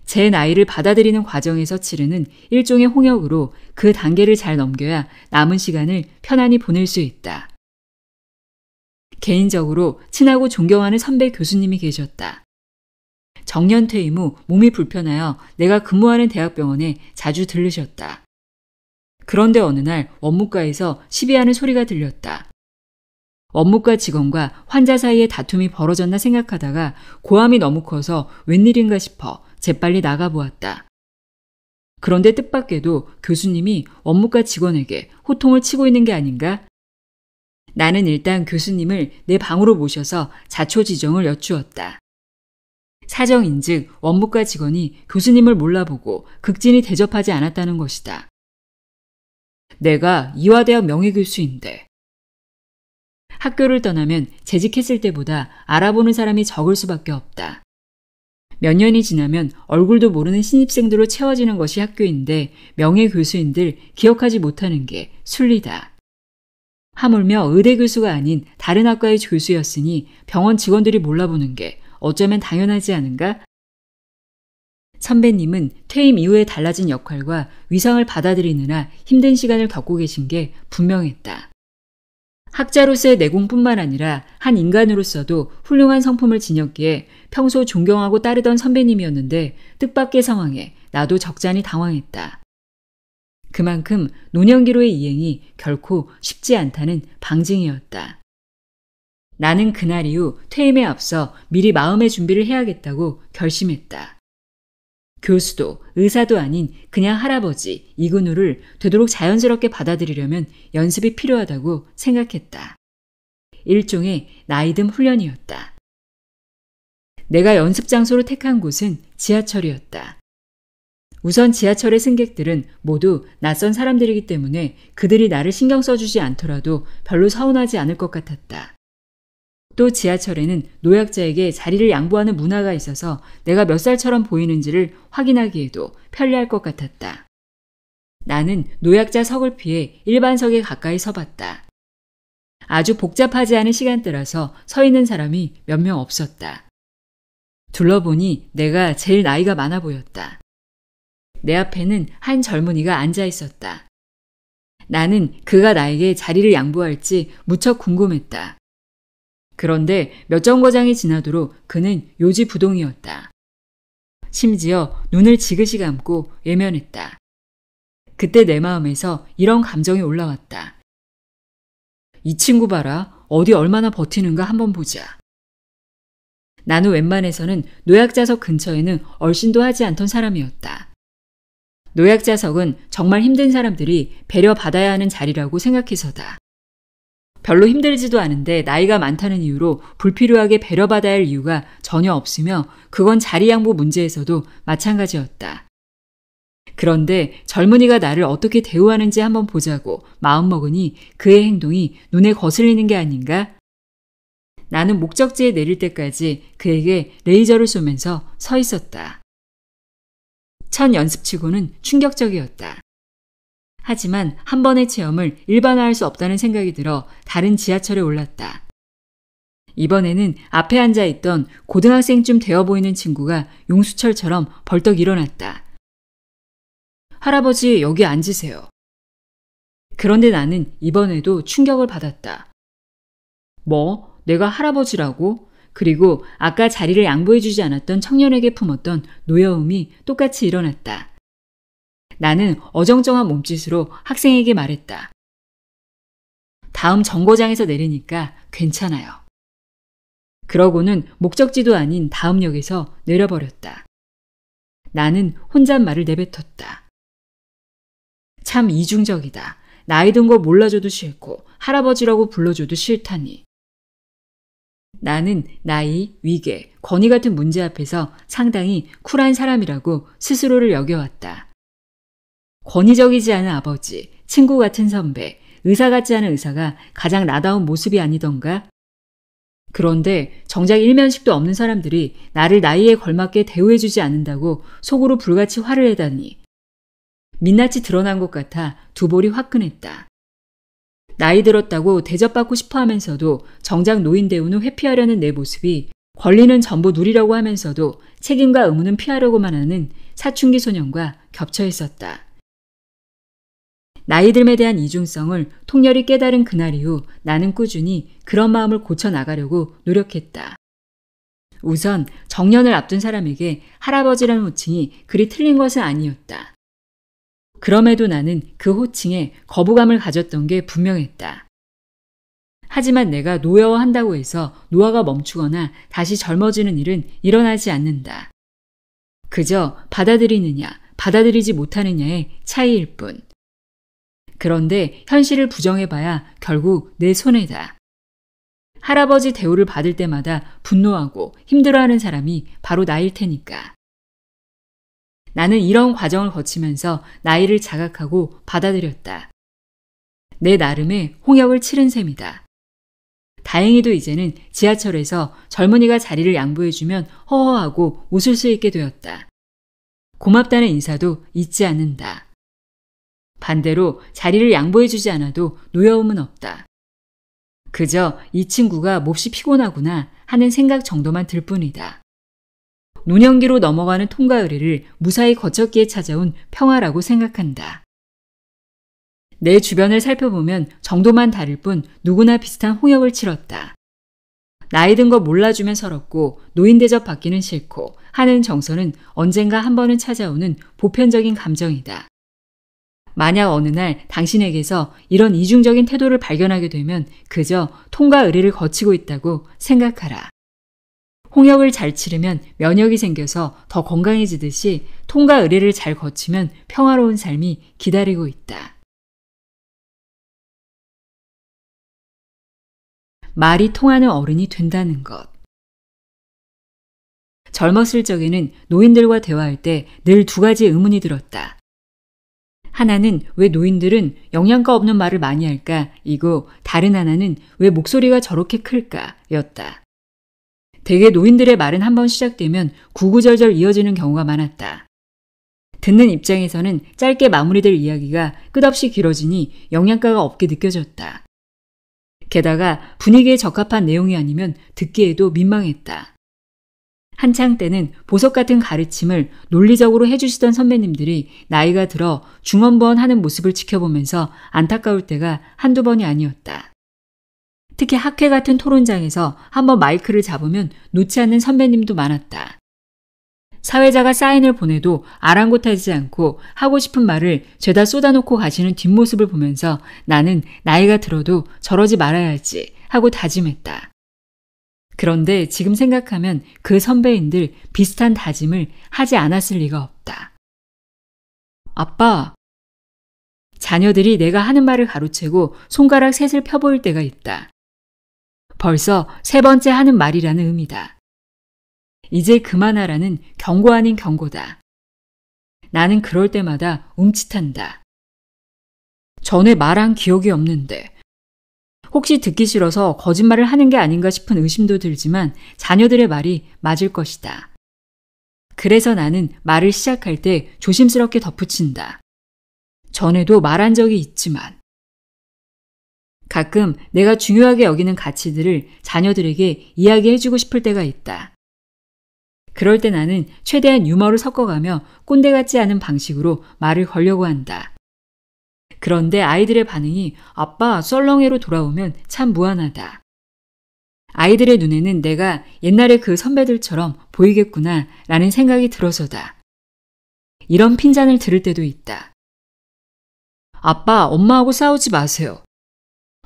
제 나이를 받아들이는 과정에서 치르는 일종의 홍역으로 그 단계를 잘 넘겨야 남은 시간을 편안히 보낼 수 있다. 개인적으로 친하고 존경하는 선배 교수님이 계셨다. 정년 퇴임 후 몸이 불편하여 내가 근무하는 대학병원에 자주 들르셨다. 그런데 어느 날 원무과에서 시비하는 소리가 들렸다. 원무과 직원과 환자 사이에 다툼이 벌어졌나 생각하다가 고함이 너무 커서 웬일인가 싶어 재빨리 나가보았다. 그런데 뜻밖에도 교수님이 원무과 직원에게 호통을 치고 있는 게 아닌가? 나는 일단 교수님을 내 방으로 모셔서 자초지종을 여쭈었다. 사정인즉 원무과 직원이 교수님을 몰라보고 극진히 대접하지 않았다는 것이다. 내가 이화대학 명예교수인데. 학교를 떠나면 재직했을 때보다 알아보는 사람이 적을 수밖에 없다. 몇 년이 지나면 얼굴도 모르는 신입생들로 채워지는 것이 학교인데 명예교수인들 기억하지 못하는 게 순리다. 하물며 의대 교수가 아닌 다른 학과의 교수였으니 병원 직원들이 몰라보는 게 어쩌면 당연하지 않은가? 선배님은 퇴임 이후에 달라진 역할과 위상을 받아들이느라 힘든 시간을 겪고 계신 게 분명했다. 학자로서의 내공뿐만 아니라 한 인간으로서도 훌륭한 성품을 지녔기에 평소 존경하고 따르던 선배님이었는데 뜻밖의 상황에 나도 적잖이 당황했다. 그만큼 노년기로의 이행이 결코 쉽지 않다는 방증이었다. 나는 그날 이후 퇴임에 앞서 미리 마음의 준비를 해야겠다고 결심했다. 교수도 의사도 아닌 그냥 할아버지 이근우를 되도록 자연스럽게 받아들이려면 연습이 필요하다고 생각했다. 일종의 나이듦 훈련이었다. 내가 연습 장소로 택한 곳은 지하철이었다. 우선 지하철의 승객들은 모두 낯선 사람들이기 때문에 그들이 나를 신경 써주지 않더라도 별로 서운하지 않을 것 같았다. 또 지하철에는 노약자에게 자리를 양보하는 문화가 있어서 내가 몇 살처럼 보이는지를 확인하기에도 편리할 것 같았다. 나는 노약자 석을 피해 일반석에 가까이 서봤다. 아주 복잡하지 않은 시간대라서 서 있는 사람이 몇 명 없었다. 둘러보니 내가 제일 나이가 많아 보였다. 내 앞에는 한 젊은이가 앉아 있었다. 나는 그가 나에게 자리를 양보할지 무척 궁금했다. 그런데 몇 정거장이 지나도록 그는 요지부동이었다. 심지어 눈을 지그시 감고 외면했다. 그때 내 마음에서 이런 감정이 올라왔다. 이 친구 봐라. 어디 얼마나 버티는가 한번 보자. 나는 웬만해서는 노약자석 근처에는 얼씬도 하지 않던 사람이었다. 노약자석은 정말 힘든 사람들이 배려받아야 하는 자리라고 생각해서다. 별로 힘들지도 않은데 나이가 많다는 이유로 불필요하게 배려받아야 할 이유가 전혀 없으며 그건 자리 양보 문제에서도 마찬가지였다. 그런데 젊은이가 나를 어떻게 대우하는지 한번 보자고 마음먹으니 그의 행동이 눈에 거슬리는 게 아닌가? 나는 목적지에 내릴 때까지 그에게 레이저를 쏘면서 서 있었다. 첫 연습치고는 충격적이었다. 하지만 한 번의 체험을 일반화할 수 없다는 생각이 들어 다른 지하철에 올랐다. 이번에는 앞에 앉아있던 고등학생쯤 되어 보이는 친구가 용수철처럼 벌떡 일어났다. 할아버지, 여기 앉으세요. 그런데 나는 이번에도 충격을 받았다. 뭐? 내가 할아버지라고? 그리고 아까 자리를 양보해주지 않았던 청년에게 품었던 노여움이 똑같이 일어났다. 나는 어정쩡한 몸짓으로 학생에게 말했다. 다음 정거장에서 내리니까 괜찮아요. 그러고는 목적지도 아닌 다음 역에서 내려버렸다. 나는 혼잣말을 내뱉었다. 참 이중적이다. 나이 든 거 몰라줘도 싫고 할아버지라고 불러줘도 싫다니. 나는 나이, 위계, 권위 같은 문제 앞에서 상당히 쿨한 사람이라고 스스로를 여겨왔다. 권위적이지 않은 아버지, 친구 같은 선배, 의사 같지 않은 의사가 가장 나다운 모습이 아니던가? 그런데 정작 일면식도 없는 사람들이 나를 나이에 걸맞게 대우해주지 않는다고 속으로 불같이 화를 내다니. 민낯이 드러난 것 같아 두 볼이 화끈했다. 나이 들었다고 대접받고 싶어 하면서도 정작 노인 대우는 회피하려는 내 모습이 권리는 전부 누리려고 하면서도 책임과 의무는 피하려고만 하는 사춘기 소년과 겹쳐 있었다. 나이 듦에 대한 이중성을 통렬히 깨달은 그날 이후 나는 꾸준히 그런 마음을 고쳐나가려고 노력했다. 우선 정년을 앞둔 사람에게 할아버지라는 호칭이 그리 틀린 것은 아니었다. 그럼에도 나는 그 호칭에 거부감을 가졌던 게 분명했다. 하지만 내가 노여워한다고 해서 노화가 멈추거나 다시 젊어지는 일은 일어나지 않는다. 그저 받아들이느냐, 받아들이지 못하느냐의 차이일 뿐. 그런데 현실을 부정해봐야 결국 내 손해다. 할아버지 대우를 받을 때마다 분노하고 힘들어하는 사람이 바로 나일 테니까. 나는 이런 과정을 거치면서 나이를 자각하고 받아들였다. 내 나름의 홍역을 치른 셈이다. 다행히도 이제는 지하철에서 젊은이가 자리를 양보해주면 허허하고 웃을 수 있게 되었다. 고맙다는 인사도 잊지 않는다. 반대로 자리를 양보해주지 않아도 노여움은 없다. 그저 이 친구가 몹시 피곤하구나 하는 생각 정도만 들 뿐이다. 노년기로 넘어가는 통과 의례를 무사히 거쳤기에 찾아온 평화라고 생각한다. 내 주변을 살펴보면 정도만 다를 뿐 누구나 비슷한 홍역을 치렀다. 나이 든 거 몰라주면 서럽고 노인 대접 받기는 싫고 하는 정서는 언젠가 한 번은 찾아오는 보편적인 감정이다. 만약 어느 날 당신에게서 이런 이중적인 태도를 발견하게 되면 그저 통과 의례를 거치고 있다고 생각하라. 홍역을 잘 치르면 면역이 생겨서 더 건강해지듯이 통과 의례를 잘 거치면 평화로운 삶이 기다리고 있다. 말이 통하는 어른이 된다는 것. 젊었을 적에는 노인들과 대화할 때 늘 두 가지 의문이 들었다. 하나는 왜 노인들은 영양가 없는 말을 많이 할까? 이고 다른 하나는 왜 목소리가 저렇게 클까? 였다. 대개 노인들의 말은 한번 시작되면 구구절절 이어지는 경우가 많았다. 듣는 입장에서는 짧게 마무리될 이야기가 끝없이 길어지니 영양가가 없게 느껴졌다. 게다가 분위기에 적합한 내용이 아니면 듣기에도 민망했다. 한창 때는 보석 같은 가르침을 논리적으로 해주시던 선배님들이 나이가 들어 중언부언하는 모습을 지켜보면서 안타까울 때가 한두 번이 아니었다. 특히 학회 같은 토론장에서 한번 마이크를 잡으면 놓지 않는 선배님도 많았다. 사회자가 사인을 보내도 아랑곳하지 않고 하고 싶은 말을 죄다 쏟아놓고 가시는 뒷모습을 보면서 나는 나이가 들어도 저러지 말아야지 하고 다짐했다. 그런데 지금 생각하면 그 선배인들 비슷한 다짐을 하지 않았을 리가 없다. 아빠, 자녀들이 내가 하는 말을 가로채고 손가락 셋을 펴보일 때가 있다. 벌써 세 번째 하는 말이라는 의미다. 이제 그만하라는 경고 아닌 경고다. 나는 그럴 때마다 움찔한다. 전에 말한 기억이 없는데 혹시 듣기 싫어서 거짓말을 하는 게 아닌가 싶은 의심도 들지만 자녀들의 말이 맞을 것이다. 그래서 나는 말을 시작할 때 조심스럽게 덧붙인다. 전에도 말한 적이 있지만. 가끔 내가 중요하게 여기는 가치들을 자녀들에게 이야기해주고 싶을 때가 있다. 그럴 때 나는 최대한 유머를 섞어가며 꼰대 같지 않은 방식으로 말을 걸려고 한다. 그런데 아이들의 반응이 아빠 썰렁해로 돌아오면 참 무안하다. 아이들의 눈에는 내가 옛날에 그 선배들처럼 보이겠구나 라는 생각이 들어서다. 이런 핀잔을 들을 때도 있다. 아빠, 엄마하고 싸우지 마세요.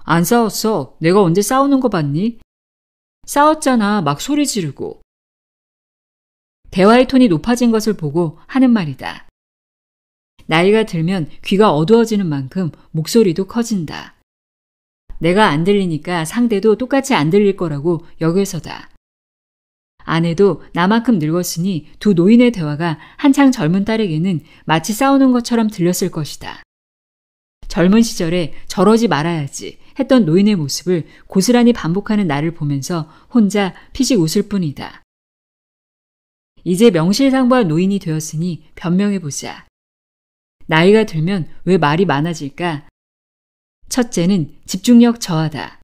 안 싸웠어. 내가 언제 싸우는 거 봤니? 싸웠잖아. 막 소리 지르고. 대화의 톤이 높아진 것을 보고 하는 말이다. 나이가 들면 귀가 어두워지는 만큼 목소리도 커진다. 내가 안 들리니까 상대도 똑같이 안 들릴 거라고 여겨서다. 아내도 나만큼 늙었으니 두 노인의 대화가 한창 젊은 딸에게는 마치 싸우는 것처럼 들렸을 것이다. 젊은 시절에 저러지 말아야지 했던 노인의 모습을 고스란히 반복하는 나를 보면서 혼자 피식 웃을 뿐이다. 이제 명실상부한 노인이 되었으니 변명해보자. 나이가 들면 왜 말이 많아질까? 첫째는 집중력 저하다.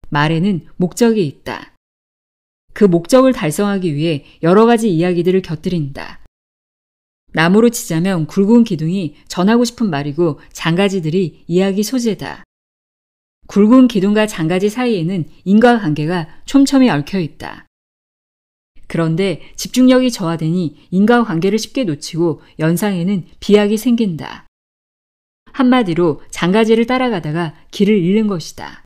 말에는 목적이 있다. 그 목적을 달성하기 위해 여러 가지 이야기들을 곁들인다. 나무로 치자면 굵은 기둥이 전하고 싶은 말이고 장가지들이 이야기 소재다. 굵은 기둥과 장가지 사이에는 인과관계가 촘촘히 얽혀 있다. 그런데 집중력이 저하되니 인과관계를 쉽게 놓치고 연상에는 비약이 생긴다. 한마디로 장가지를 따라가다가 길을 잃는 것이다.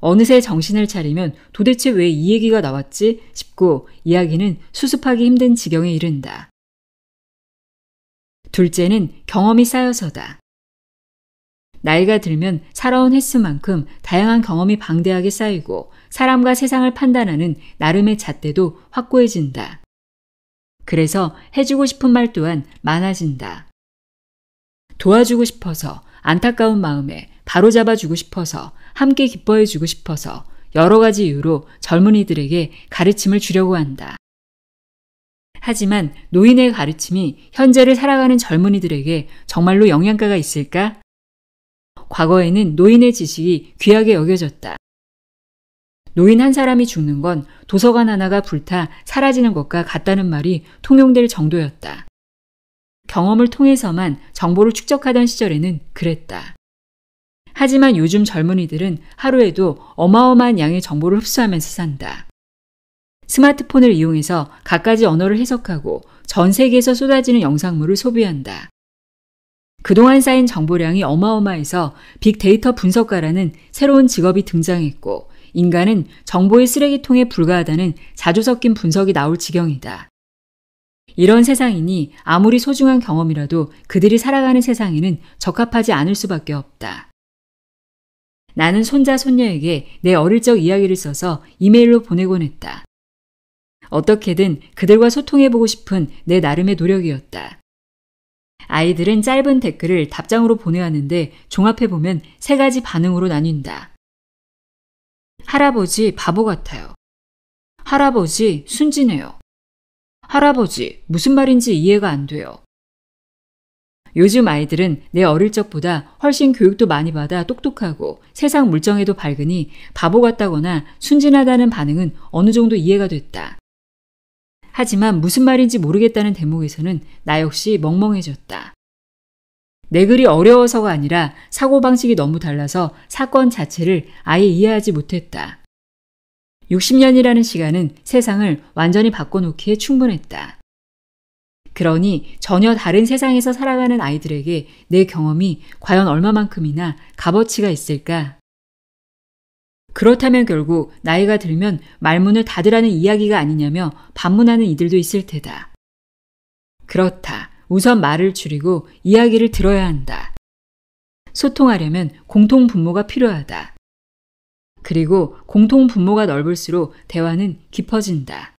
어느새 정신을 차리면 도대체 왜 이 얘기가 나왔지 싶고 이야기는 수습하기 힘든 지경에 이른다. 둘째는 경험이 쌓여서다. 나이가 들면 살아온 횟수만큼 다양한 경험이 방대하게 쌓이고 사람과 세상을 판단하는 나름의 잣대도 확고해진다. 그래서 해주고 싶은 말 또한 많아진다. 도와주고 싶어서, 안타까운 마음에 바로잡아주고 싶어서, 함께 기뻐해주고 싶어서 여러 가지 이유로 젊은이들에게 가르침을 주려고 한다. 하지만 노인의 가르침이 현재를 살아가는 젊은이들에게 정말로 영양가가 있을까? 과거에는 노인의 지식이 귀하게 여겨졌다. 노인 한 사람이 죽는 건 도서관 하나가 불타 사라지는 것과 같다는 말이 통용될 정도였다. 경험을 통해서만 정보를 축적하던 시절에는 그랬다. 하지만 요즘 젊은이들은 하루에도 어마어마한 양의 정보를 흡수하면서 산다. 스마트폰을 이용해서 갖가지 언어를 해석하고 전 세계에서 쏟아지는 영상물을 소비한다. 그동안 쌓인 정보량이 어마어마해서 빅데이터 분석가라는 새로운 직업이 등장했고 인간은 정보의 쓰레기통에 불과하다는 자주 섞인 분석이 나올 지경이다. 이런 세상이니 아무리 소중한 경험이라도 그들이 살아가는 세상에는 적합하지 않을 수밖에 없다. 나는 손자 손녀에게 내 어릴 적 이야기를 써서 이메일로 보내곤 했다. 어떻게든 그들과 소통해보고 싶은 내 나름의 노력이었다. 아이들은 짧은 댓글을 답장으로 보내왔는데 종합해보면 3가지 반응으로 나뉜다. 할아버지 바보 같아요. 할아버지 순진해요. 할아버지 무슨 말인지 이해가 안 돼요. 요즘 아이들은 내 어릴 적보다 훨씬 교육도 많이 받아 똑똑하고 세상 물정에도 밝으니 바보 같다거나 순진하다는 반응은 어느 정도 이해가 됐다. 하지만 무슨 말인지 모르겠다는 대목에서는 나 역시 멍멍해졌다. 내 글이 어려워서가 아니라 사고방식이 너무 달라서 사건 자체를 아예 이해하지 못했다. 60년이라는 시간은 세상을 완전히 바꿔놓기에 충분했다. 그러니 전혀 다른 세상에서 살아가는 아이들에게 내 경험이 과연 얼마만큼이나 값어치가 있을까? 그렇다면 결국 나이가 들면 말문을 닫으라는 이야기가 아니냐며 반문하는 이들도 있을 테다. 그렇다. 우선 말을 줄이고 이야기를 들어야 한다. 소통하려면 공통 분모가 필요하다. 그리고 공통 분모가 넓을수록 대화는 깊어진다.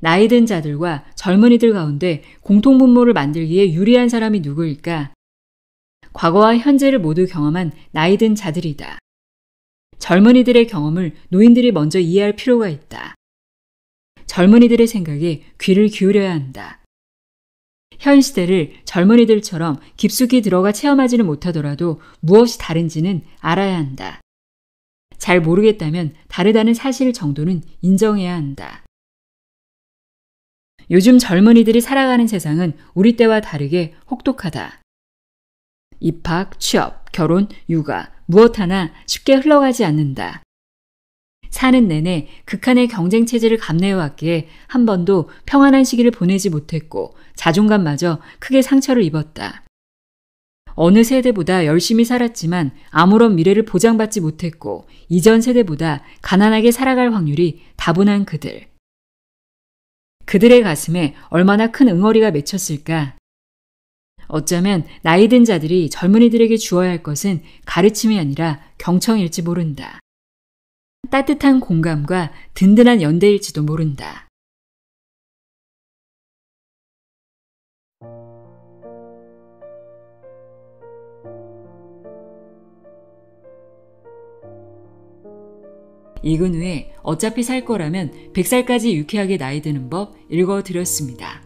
나이 든 자들과 젊은이들 가운데 공통 분모를 만들기에 유리한 사람이 누구일까? 과거와 현재를 모두 경험한 나이 든 자들이다. 젊은이들의 경험을 노인들이 먼저 이해할 필요가 있다. 젊은이들의 생각에 귀를 기울여야 한다. 현 시대를 젊은이들처럼 깊숙이 들어가 체험하지는 못하더라도 무엇이 다른지는 알아야 한다. 잘 모르겠다면 다르다는 사실 정도는 인정해야 한다. 요즘 젊은이들이 살아가는 세상은 우리 때와 다르게 혹독하다. 입학, 취업, 결혼, 육아 무엇 하나 쉽게 흘러가지 않는다. 사는 내내 극한의 경쟁 체제를 감내해왔기에 한 번도 평안한 시기를 보내지 못했고 자존감마저 크게 상처를 입었다. 어느 세대보다 열심히 살았지만 아무런 미래를 보장받지 못했고 이전 세대보다 가난하게 살아갈 확률이 다분한 그들. 그들의 가슴에 얼마나 큰 응어리가 맺혔을까? 어쩌면 나이 든 자들이 젊은이들에게 주어야 할 것은 가르침이 아니라 경청일지 모른다. 따뜻한 공감과 든든한 연대일지도 모른다. 이근우의 어차피 살 거라면 100살까지 유쾌하게 나이 드는 법 읽어드렸습니다.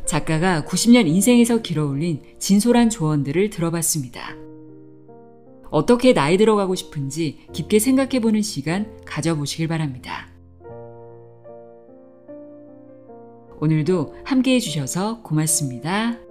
작가가 90년 인생에서 길어올린 진솔한 조언들을 들어봤습니다. 어떻게 나이 들어가고 싶은지 깊게 생각해보는 시간 가져보시길 바랍니다. 오늘도 함께해 주셔서 고맙습니다.